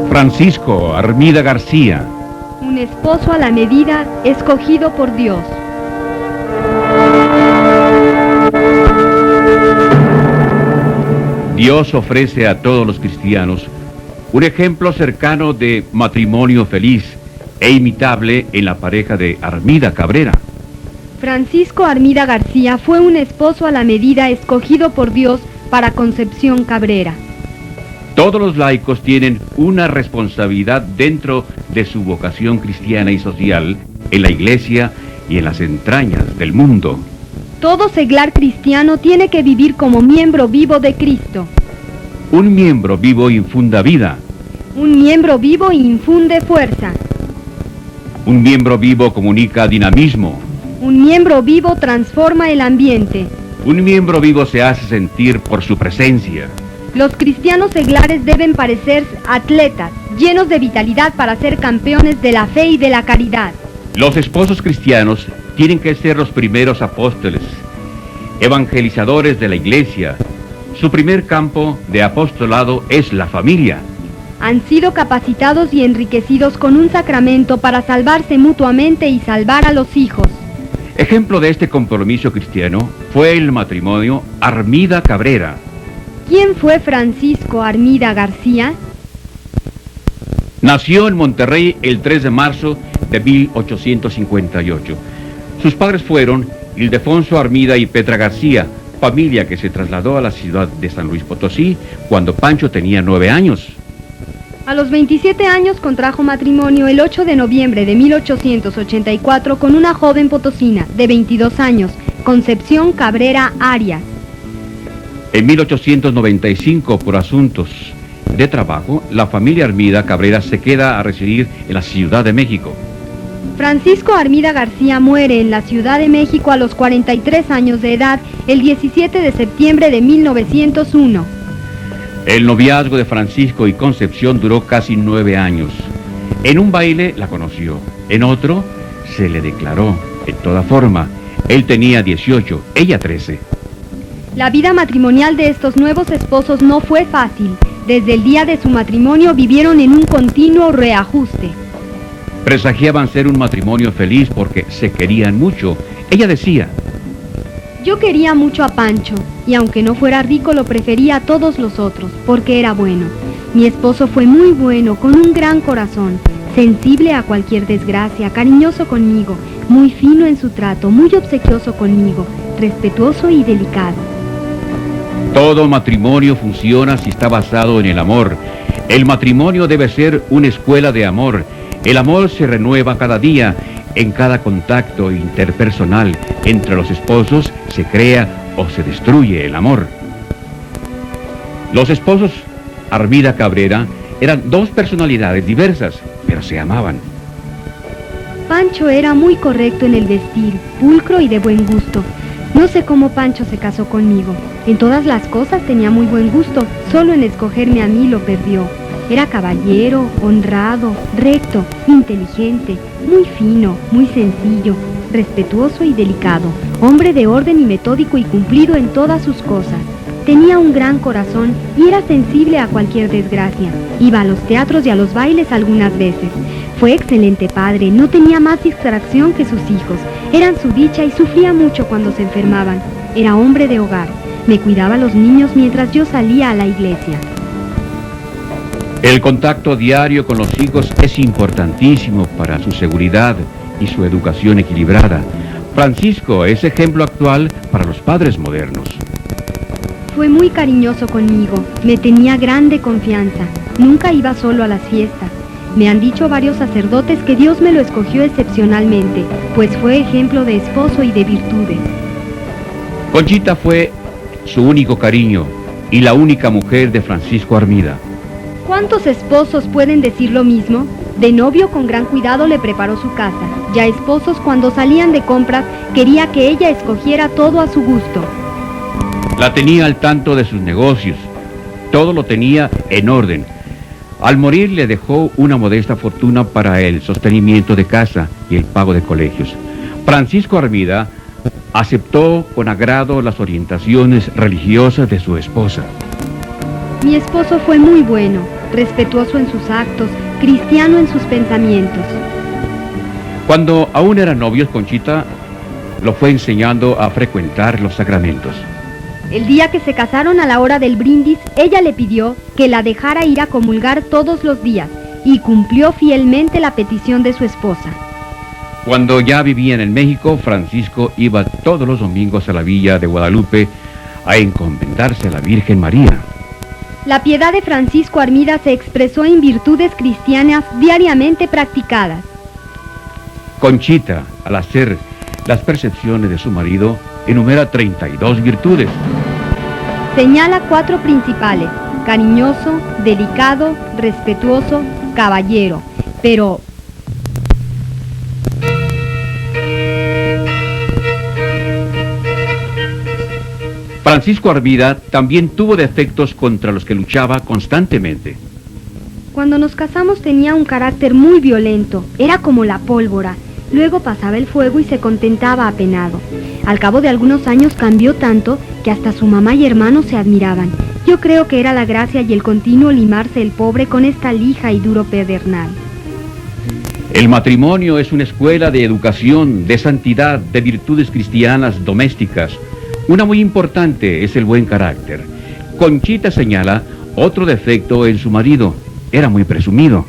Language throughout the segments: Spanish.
Francisco Armida García. Un esposo a la medida escogido por Dios. Dios ofrece a todos los cristianos un ejemplo cercano de matrimonio feliz e imitable en la pareja de Armida Cabrera. Francisco Armida García fue un esposo a la medida escogido por Dios para Concepción Cabrera. Todos los laicos tienen una responsabilidad dentro de su vocación cristiana y social en la iglesia y en las entrañas del mundo. Todo seglar cristiano tiene que vivir como miembro vivo de Cristo. Un miembro vivo infunda vida. Un miembro vivo infunde fuerza. Un miembro vivo comunica dinamismo. Un miembro vivo transforma el ambiente. Un miembro vivo se hace sentir por su presencia. Los cristianos seglares deben parecer atletas, llenos de vitalidad para ser campeones de la fe y de la caridad. Los esposos cristianos tienen que ser los primeros apóstoles, evangelizadores de la iglesia. Su primer campo de apostolado es la familia. Han sido capacitados y enriquecidos con un sacramento para salvarse mutuamente y salvar a los hijos. Ejemplo de este compromiso cristiano fue el matrimonio Armida Cabrera. ¿Quién fue Francisco Armida García? Nació en Monterrey el 3 de marzo de 1858. Sus padres fueron Ildefonso Armida y Petra García, familia que se trasladó a la ciudad de San Luis Potosí cuando Pancho tenía 9 años. A los 27 años contrajo matrimonio el 8 de noviembre de 1884 con una joven potosina de 22 años, Concepción Cabrera Arias. En 1895, por asuntos de trabajo, la familia Armida Cabrera se queda a residir en la Ciudad de México. Francisco Armida García muere en la Ciudad de México a los 43 años de edad el 17 de septiembre de 1901. El noviazgo de Francisco y Concepción duró casi 9 años. En un baile la conoció, en otro se le declaró. En toda forma, él tenía 18, ella 13. La vida matrimonial de estos nuevos esposos no fue fácil. Desde el día de su matrimonio vivieron en un continuo reajuste. Presagiaban ser un matrimonio feliz porque se querían mucho. Ella decía: yo quería mucho a Pancho, y aunque no fuera rico lo prefería a todos los otros, porque era bueno. Mi esposo fue muy bueno, con un gran corazón, sensible a cualquier desgracia, cariñoso conmigo, muy fino en su trato, muy obsequioso conmigo, respetuoso y delicado. Todo matrimonio funciona si está basado en el amor. El matrimonio debe ser una escuela de amor. El amor se renueva cada día. En cada contacto interpersonal entre los esposos se crea o se destruye el amor. Los esposos Armida Cabrera eran dos personalidades diversas, pero se amaban. Pancho era muy correcto en el vestir, pulcro y de buen gusto. No sé cómo Pancho se casó conmigo. En todas las cosas tenía muy buen gusto, solo en escogerme a mí lo perdió. Era caballero, honrado, recto, inteligente, muy fino, muy sencillo, respetuoso y delicado, hombre de orden y metódico y cumplido en todas sus cosas. Tenía un gran corazón y era sensible a cualquier desgracia. Iba a los teatros y a los bailes algunas veces. Fue excelente padre, no tenía más distracción que sus hijos. Eran su dicha y sufría mucho cuando se enfermaban. Era hombre de hogar. Me cuidaba a los niños mientras yo salía a la iglesia. El contacto diario con los hijos es importantísimo para su seguridad y su educación equilibrada. Francisco es ejemplo actual para los padres modernos. Fue muy cariñoso conmigo, me tenía grande confianza, nunca iba solo a las fiestas. Me han dicho varios sacerdotes que Dios me lo escogió excepcionalmente, pues fue ejemplo de esposo y de virtudes. Conchita fue su único cariño y la única mujer de Francisco Armida. ¿Cuántos esposos pueden decir lo mismo? De novio con gran cuidado le preparó su casa. Ya esposos cuando salían de compras quería que ella escogiera todo a su gusto. La tenía al tanto de sus negocios. Todo lo tenía en orden. Al morir le dejó una modesta fortuna para el sostenimiento de casa y el pago de colegios. Francisco Armida aceptó con agrado las orientaciones religiosas de su esposa. Mi esposo fue muy bueno. respetuoso en sus actos, cristiano en sus pensamientos. Cuando aún eran novios, Conchita lo fue enseñando a frecuentar los sacramentos. El día que se casaron, a la hora del brindis, ella le pidió que la dejara ir a comulgar todos los días y cumplió fielmente la petición de su esposa. Cuando ya vivían en México, Francisco iba todos los domingos a la villa de Guadalupe a encomendarse a la Virgen María. La piedad de Francisco Armida se expresó en virtudes cristianas diariamente practicadas. Conchita, al hacer las percepciones de su marido, enumera 32 virtudes. Señala 4 principales: cariñoso, delicado, respetuoso, caballero. Pero Francisco Armida también tuvo defectos contra los que luchaba constantemente. cuando nos casamos tenía un carácter muy violento, era como la pólvora. Luego pasaba el fuego y se contentaba apenado. Al cabo de algunos años cambió tanto que hasta su mamá y hermanos se admiraban. Yo creo que era la gracia y el continuo limarse el pobre con esta lija y duro pedernal. El matrimonio es una escuela de educación, de santidad, de virtudes cristianas domésticas. Una muy importante es el buen carácter. Conchita señala otro defecto en su marido: era muy presumido.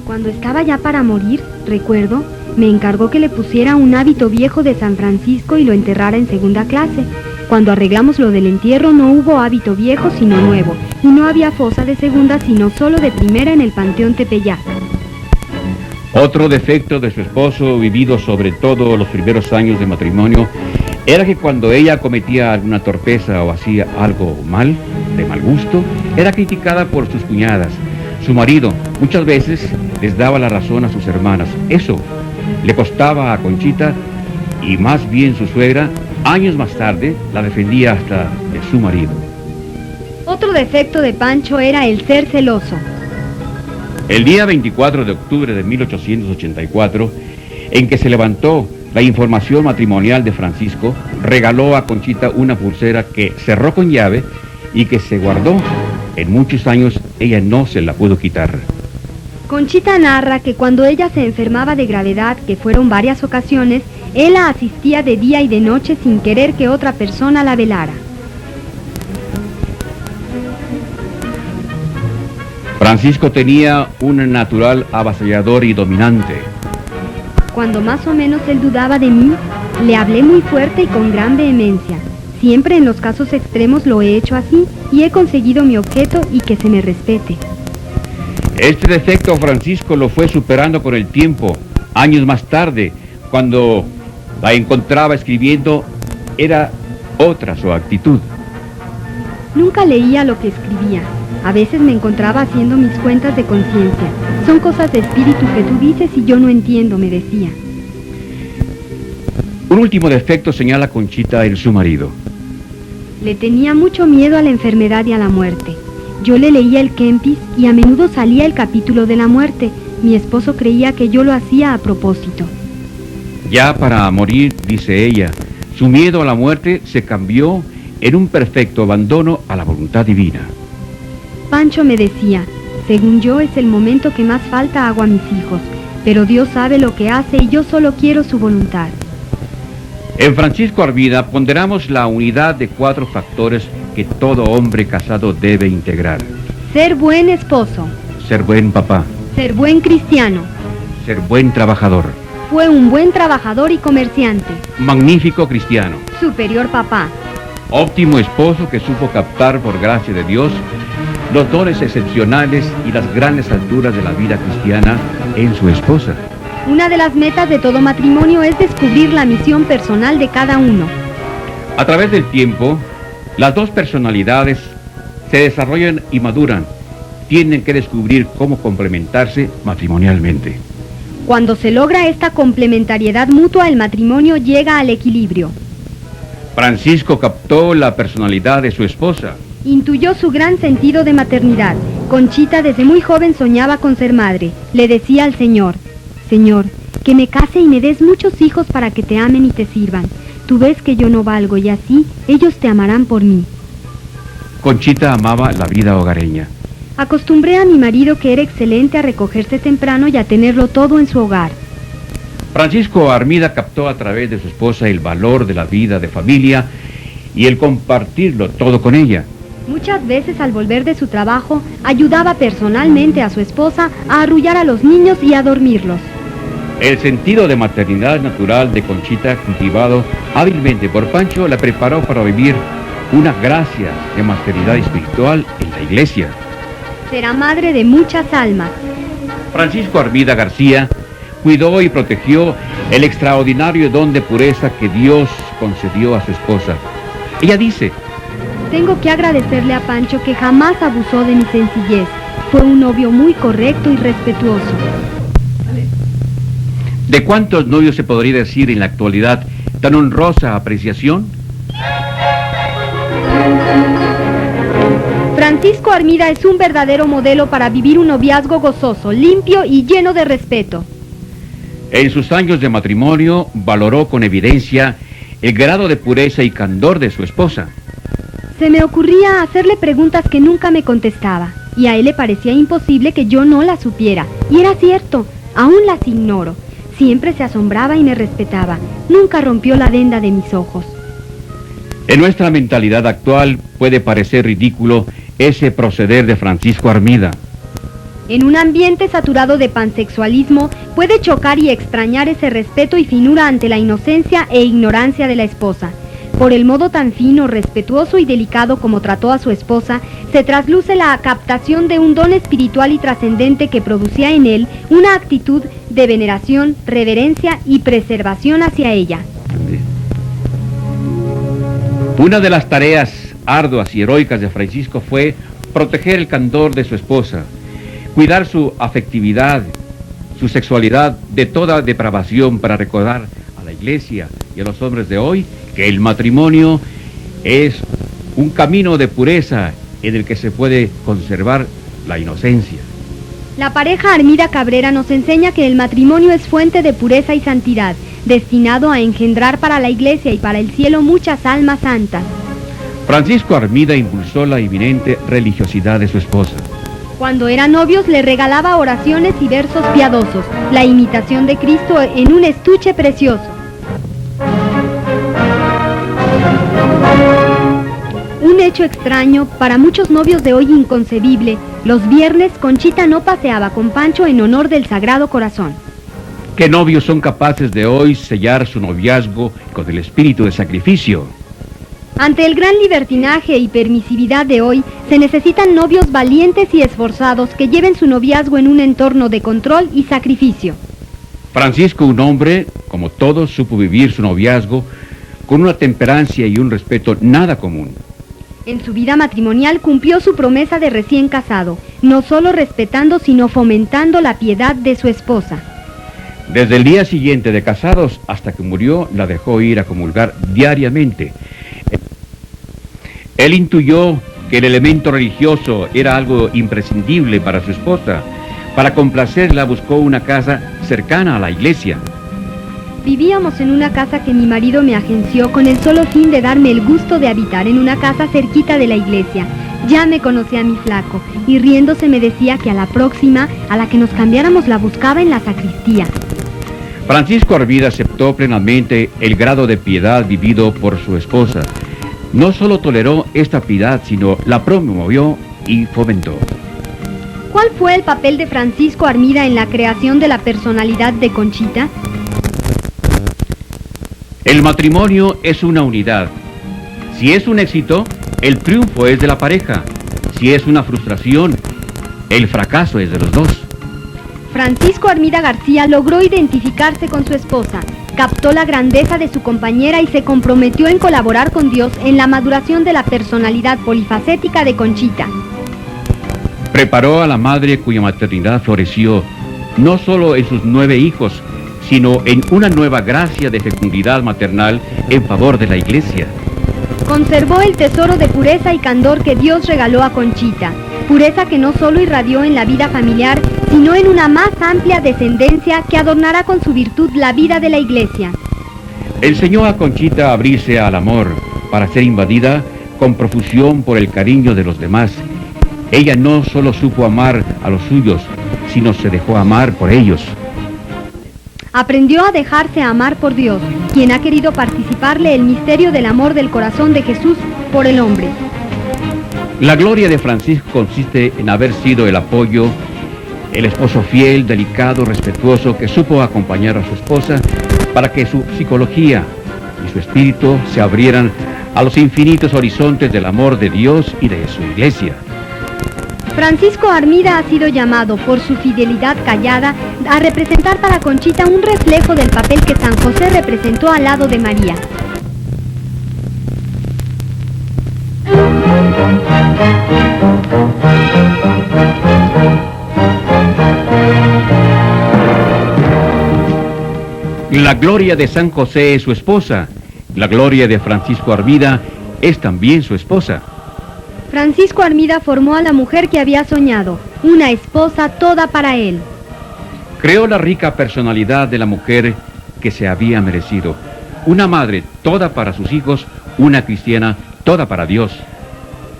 Cuando estaba ya para morir, recuerdo, me encargó que le pusiera un hábito viejo de San Francisco y lo enterrara en segunda clase. Cuando arreglamos lo del entierro no hubo hábito viejo sino nuevo, y no había fosa de segunda sino solo de primera en el Panteón Tepeyac. Otro defecto de su esposo, vivido sobre todo los primeros años de matrimonio, era que cuando ella cometía alguna torpeza o hacía algo mal, de mal gusto, era criticada por sus cuñadas. Su marido muchas veces les daba la razón a sus hermanas. Eso le costaba a Conchita, y más bien su suegra, años más tarde, la defendía hasta de su marido. Otro defecto de Pancho era el ser celoso. El día 24 de octubre de 1884, en que se levantó la información matrimonial de Francisco, regaló a Conchita una pulsera que cerró con llave y que se guardó. En muchos años ella no se la pudo quitar. Conchita narra que cuando ella se enfermaba de gravedad, que fueron varias ocasiones, él la asistía de día y de noche sin querer que otra persona la velara. Francisco tenía un natural avasallador y dominante. Cuando más o menos él dudaba de mí, le hablé muy fuerte y con gran vehemencia. Siempre en los casos extremos lo he hecho así y he conseguido mi objeto y que se me respete. Este defecto Francisco lo fue superando con el tiempo. Años más tarde, cuando la encontraba escribiendo, era otra su actitud. Nunca leía lo que escribía. A veces me encontraba haciendo mis cuentas de conciencia. Son cosas de espíritu que tú dices y yo no entiendo, me decía. Un último defecto señala Conchita en su marido. Le tenía mucho miedo a la enfermedad y a la muerte. Yo le leía el Kempis y a menudo salía el capítulo de la muerte. Mi esposo creía que yo lo hacía a propósito. Ya para morir, dice ella, su miedo a la muerte se cambió en un perfecto abandono a la voluntad divina. Pancho me decía, según yo es el momento que más falta hago a mis hijos, pero Dios sabe lo que hace y yo solo quiero su voluntad. En Francisco Armida ponderamos la unidad de 4 factores que todo hombre casado debe integrar. Ser buen esposo. Ser buen papá. Ser buen cristiano. Ser buen trabajador. Fue un buen trabajador y comerciante. Magnífico cristiano. Superior papá. Óptimo esposo que supo captar por gracia de Dios los dones excepcionales y las grandes alturas de la vida cristiana en su esposa. Una de las metas de todo matrimonio es descubrir la misión personal de cada uno. A través del tiempo, las dos personalidades se desarrollan y maduran. Tienen que descubrir cómo complementarse matrimonialmente. Cuando se logra esta complementariedad mutua, el matrimonio llega al equilibrio. Francisco captó la personalidad de su esposa. Intuyó su gran sentido de maternidad. Conchita desde muy joven soñaba con ser madre. Le decía al Señor, Señor, que me case y me des muchos hijos para que te amen y te sirvan. Tú ves que yo no valgo y así ellos te amarán por mí. Conchita amaba la vida hogareña. Acostumbré a mi marido, que era excelente, a recogerse temprano y a tenerlo todo en su hogar. Francisco Armida captó a través de su esposa el valor de la vida de familia y el compartirlo todo con ella. Muchas veces, al volver de su trabajo, ayudaba personalmente a su esposa a arrullar a los niños y a dormirlos. El sentido de maternidad natural de Conchita, cultivado hábilmente por Pancho, la preparó para vivir una gracia de maternidad espiritual en la iglesia. Será madre de muchas almas. Francisco Armida García cuidó y protegió el extraordinario don de pureza que Dios concedió a su esposa. Ella dice: tengo que agradecerle a Pancho, que jamás abusó de mi sencillez. Fue un novio muy correcto y respetuoso. ¿De cuántos novios se podría decir en la actualidad tan honrosa apreciación? Francisco Armida es un verdadero modelo para vivir un noviazgo gozoso, limpio y lleno de respeto. En sus años de matrimonio valoró con evidencia el grado de pureza y candor de su esposa. Se me ocurría hacerle preguntas que nunca me contestaba, y a él le parecía imposible que yo no las supiera. Y era cierto, aún las ignoro. Siempre se asombraba y me respetaba. Nunca rompió la venda de mis ojos. En nuestra mentalidad actual puede parecer ridículo ese proceder de Francisco Armida. En un ambiente saturado de pansexualismo, puede chocar y extrañar ese respeto y finura ante la inocencia e ignorancia de la esposa. Por el modo tan fino, respetuoso y delicado como trató a su esposa, se trasluce la captación de un don espiritual y trascendente que producía en él una actitud de veneración, reverencia y preservación hacia ella. Una de las tareas arduas y heroicas de Francisco fue proteger el candor de su esposa, cuidar su afectividad, su sexualidad de toda depravación, para recordar a la iglesia y a los hombres de hoy que el matrimonio es un camino de pureza en el que se puede conservar la inocencia. La pareja Armida Cabrera nos enseña que el matrimonio es fuente de pureza y santidad, destinado a engendrar para la iglesia y para el cielo muchas almas santas. Francisco Armida impulsó la eminente religiosidad de su esposa. Cuando eran novios, le regalaba oraciones y versos piadosos, la imitación de Cristo en un estuche precioso. Un hecho extraño, para muchos novios de hoy inconcebible: los viernes Conchita no paseaba con Pancho en honor del Sagrado Corazón. ¿Qué novios son capaces de hoy sellar su noviazgo con el espíritu de sacrificio? Ante el gran libertinaje y permisividad de hoy, se necesitan novios valientes y esforzados que lleven su noviazgo en un entorno de control y sacrificio. Francisco, un hombre, como todos, supo vivir su noviazgo con una temperancia y un respeto nada común. En su vida matrimonial cumplió su promesa de recién casado, no solo respetando, sino fomentando la piedad de su esposa. Desde el día siguiente de casados hasta que murió, la dejó ir a comulgar diariamente. Él intuyó que el elemento religioso era algo imprescindible para su esposa. Para complacerla buscó una casa cercana a la iglesia. Vivíamos en una casa que mi marido me agenció con el solo fin de darme el gusto de habitar en una casa cerquita de la iglesia. Ya me conocía mi flaco, y riéndose me decía que a la próxima, a la que nos cambiáramos, la buscaba en la sacristía. Francisco Armida aceptó plenamente el grado de piedad vivido por su esposa. No solo toleró esta piedad, sino la promovió y fomentó. ¿Cuál fue el papel de Francisco Armida en la creación de la personalidad de Conchita? El matrimonio es una unidad. Si es un éxito, el triunfo es de la pareja. Si es una frustración, el fracaso es de los dos. Francisco Armida García logró identificarse con su esposa, captó la grandeza de su compañera y se comprometió en colaborar con Dios en la maduración de la personalidad polifacética de Conchita. Preparó a la madre cuya maternidad floreció, no solo en sus 9 hijos, sino en una nueva gracia de fecundidad maternal en favor de la iglesia. Conservó el tesoro de pureza y candor que Dios regaló a Conchita, pureza que no solo irradió en la vida familiar, sino en una más amplia descendencia que adornará con su virtud la vida de la iglesia. Enseñó a Conchita a abrirse al amor, para ser invadida con profusión por el cariño de los demás. Ella no solo supo amar a los suyos, sino se dejó amar por ellos. Aprendió a dejarse amar por Dios, quien ha querido participarle el misterio del amor del corazón de Jesús por el hombre. La gloria de Francisco consiste en haber sido el apoyo, el esposo fiel, delicado, respetuoso, que supo acompañar a su esposa para que su psicología y su espíritu se abrieran a los infinitos horizontes del amor de Dios y de su iglesia. Francisco Armida ha sido llamado por su fidelidad callada a representar para Conchita un reflejo del papel que San José representó al lado de María. La gloria de San José es su esposa. La gloria de Francisco Armida es también su esposa. Francisco Armida formó a la mujer que había soñado, una esposa toda para él. Creó la rica personalidad de la mujer que se había merecido. Una madre toda para sus hijos, una cristiana toda para Dios.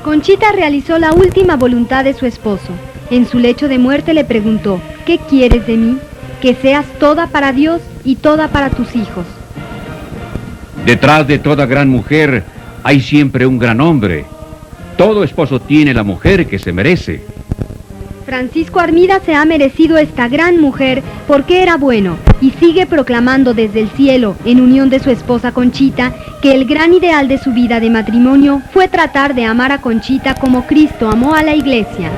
Conchita realizó la última voluntad de su esposo. En su lecho de muerte le preguntó, ¿qué quieres de mí? Que seas toda para Dios y toda para tus hijos. Detrás de toda gran mujer hay siempre un gran hombre. Todo esposo tiene la mujer que se merece. Francisco Armida se ha merecido esta gran mujer porque era bueno y sigue proclamando desde el cielo, en unión de su esposa Conchita, que el gran ideal de su vida de matrimonio fue tratar de amar a Conchita como Cristo amó a la iglesia.